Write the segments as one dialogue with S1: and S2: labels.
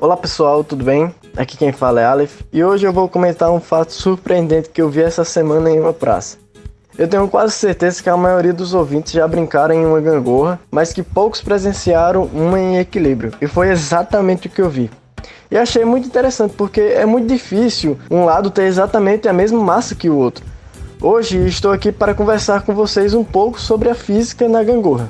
S1: Olá pessoal, tudo bem? Aqui quem fala é Aleph e hoje eu vou comentar um fato surpreendente que eu vi essa semana em uma praça. Eu tenho quase certeza que a maioria dos ouvintes já brincaram em uma gangorra, mas que poucos presenciaram uma em equilíbrio, e foi exatamente o que eu vi. E achei muito interessante porque é muito difícil um lado ter exatamente a mesma massa que o outro. Hoje estou aqui para conversar com vocês um pouco sobre a física na gangorra.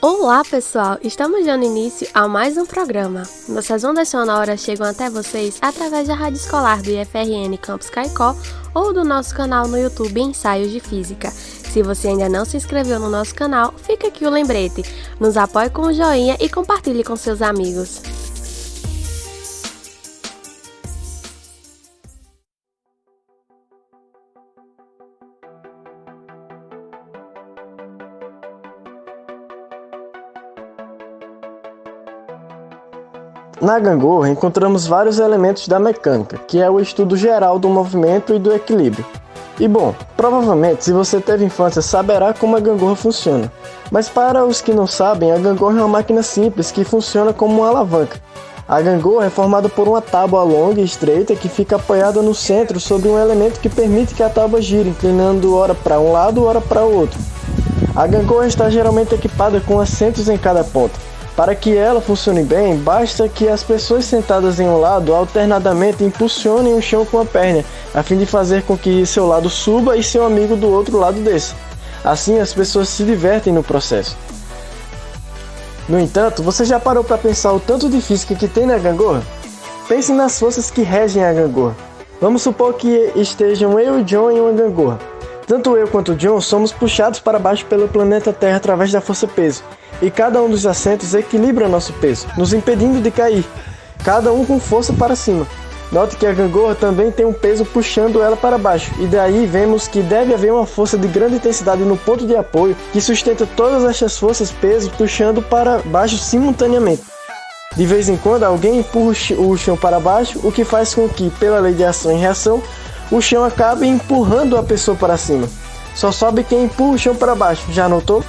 S2: Olá pessoal, estamos dando início a mais um programa. Nossas ondas sonoras chegam até vocês através da rádio escolar do IFRN Campus Caicó ou do nosso canal no YouTube Ensaios de Física. Se você ainda não se inscreveu no nosso canal, fica aqui o lembrete. Nos apoie com o joinha e compartilhe com seus amigos.
S1: Na gangorra encontramos vários elementos da mecânica, que é o estudo geral do movimento e do equilíbrio. E bom, provavelmente se você teve infância saberá como a gangorra funciona. Mas para os que não sabem, a gangorra é uma máquina simples que funciona como uma alavanca. A gangorra é formada por uma tábua longa e estreita que fica apoiada no centro sobre um elemento que permite que a tábua gire, inclinando ora para um lado, ora para o outro. A gangorra está geralmente equipada com assentos em cada ponta. Para que ela funcione bem, basta que as pessoas sentadas em um lado alternadamente impulsionem o chão com a perna, a fim de fazer com que seu lado suba e seu amigo do outro lado desça. Assim, as pessoas se divertem no processo. No entanto, você já parou para pensar o tanto de física que tem na gangorra? Pense nas forças que regem a gangorra. Vamos supor que estejam eu e John em uma gangorra. Tanto eu quanto John somos puxados para baixo pelo planeta Terra através da força-peso. E cada um dos assentos equilibra nosso peso, nos impedindo de cair, cada um com força para cima. Note que a gangorra também tem um peso puxando ela para baixo, e daí vemos que deve haver uma força de grande intensidade no ponto de apoio que sustenta todas estas forças peso puxando para baixo simultaneamente. De vez em quando alguém empurra o chão para baixo, o que faz com que, pela lei de ação e reação, o chão acabe empurrando a pessoa para cima. Só sobe quem empurra o chão para baixo, já notou?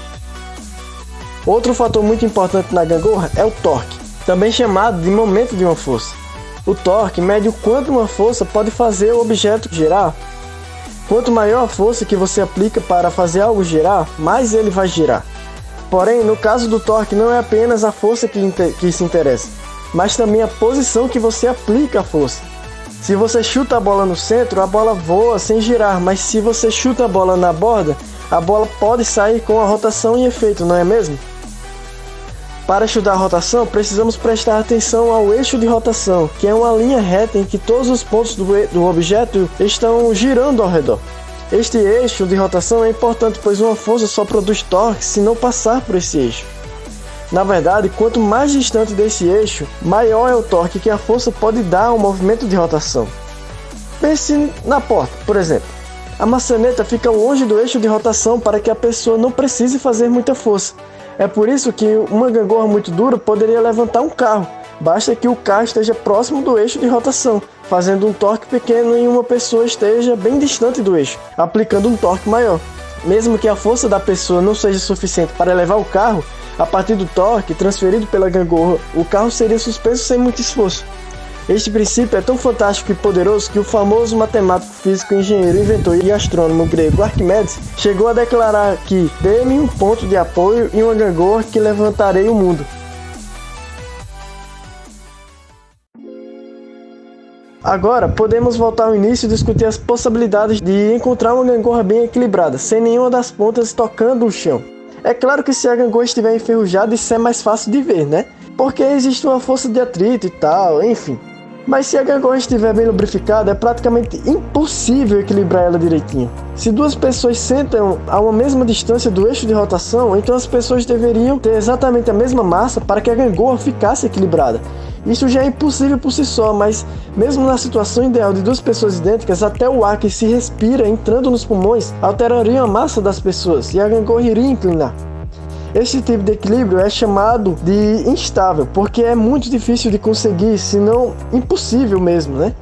S1: Outro fator muito importante na gangorra é o torque, também chamado de momento de uma força. O torque mede o quanto uma força pode fazer o objeto girar. Quanto maior a força que você aplica para fazer algo girar, mais ele vai girar. Porém, no caso do torque não é apenas a força que se interessa, mas também a posição que você aplica a força. Se você chuta a bola no centro, a bola voa sem girar, mas se você chuta a bola na borda, a bola pode sair com a rotação em efeito, não é mesmo? Para estudar a rotação, precisamos prestar atenção ao eixo de rotação, que é uma linha reta em que todos os pontos do objeto estão girando ao redor. Este eixo de rotação é importante, pois uma força só produz torque se não passar por esse eixo. Na verdade, quanto mais distante desse eixo, maior é o torque que a força pode dar ao movimento de rotação. Pense na porta, por exemplo. A maçaneta fica longe do eixo de rotação para que a pessoa não precise fazer muita força. É por isso que uma gangorra muito dura poderia levantar um carro. Basta que o carro esteja próximo do eixo de rotação, fazendo um torque pequeno e uma pessoa esteja bem distante do eixo, aplicando um torque maior. Mesmo que a força da pessoa não seja suficiente para levar o carro, a partir do torque transferido pela gangorra, o carro seria suspenso sem muito esforço. Este princípio é tão fantástico e poderoso que o famoso matemático, físico, engenheiro, inventor e astrônomo grego Arquimedes chegou a declarar que dê-me um ponto de apoio e uma gangorra que levantarei o mundo. Agora, podemos voltar ao início e discutir as possibilidades de encontrar uma gangorra bem equilibrada, sem nenhuma das pontas tocando o chão. É claro que se a gangorra estiver enferrujada, isso é mais fácil de ver, né? Porque existe uma força de atrito e tal, enfim. Mas se a gangorra estiver bem lubrificada, é praticamente impossível equilibrar ela direitinho. Se duas pessoas sentam a uma mesma distância do eixo de rotação, então as pessoas deveriam ter exatamente a mesma massa para que a gangorra ficasse equilibrada. Isso já é impossível por si só, mas mesmo na situação ideal de duas pessoas idênticas, até o ar que se respira entrando nos pulmões alteraria a massa das pessoas e a gangorra iria inclinar. Este tipo de equilíbrio é chamado de instável, porque é muito difícil de conseguir, se não impossível mesmo, né?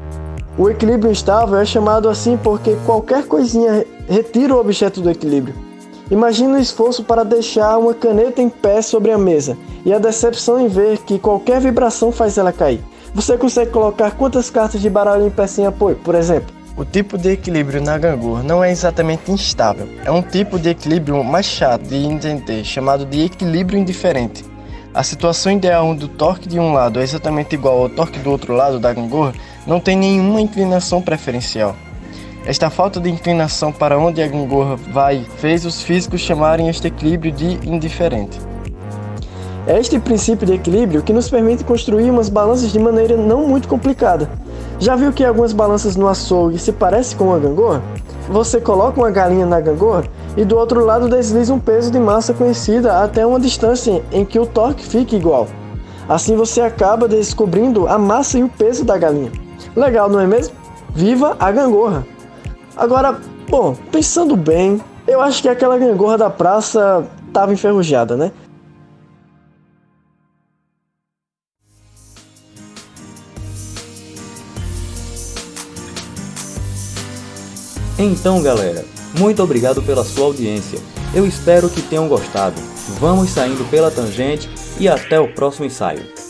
S1: O equilíbrio instável é chamado assim porque qualquer coisinha retira o objeto do equilíbrio. Imagine o esforço para deixar uma caneta em pé sobre a mesa e a decepção em ver que qualquer vibração faz ela cair. Você consegue colocar quantas cartas de baralho em pé sem apoio, por exemplo? O tipo de equilíbrio na gangorra não é exatamente instável. É um tipo de equilíbrio mais chato de entender, chamado de equilíbrio indiferente. A situação ideal onde o torque de um lado é exatamente igual ao torque do outro lado da gangorra não tem nenhuma inclinação preferencial. Esta falta de inclinação para onde a gangorra vai fez os físicos chamarem este equilíbrio de indiferente. É este princípio de equilíbrio que nos permite construir umas balanças de maneira não muito complicada. Já viu que algumas balanças no açougue se parecem com uma gangorra? Você coloca uma galinha na gangorra e do outro lado desliza um peso de massa conhecida até uma distância em que o torque fique igual. Assim você acaba descobrindo a massa e o peso da galinha. Legal, não é mesmo? Viva a gangorra! Agora, bom, pensando bem, eu acho que aquela gangorra da praça estava enferrujada, né?
S3: Então, galera, muito obrigado pela sua audiência. Eu espero que tenham gostado. Vamos saindo pela tangente e até o próximo ensaio.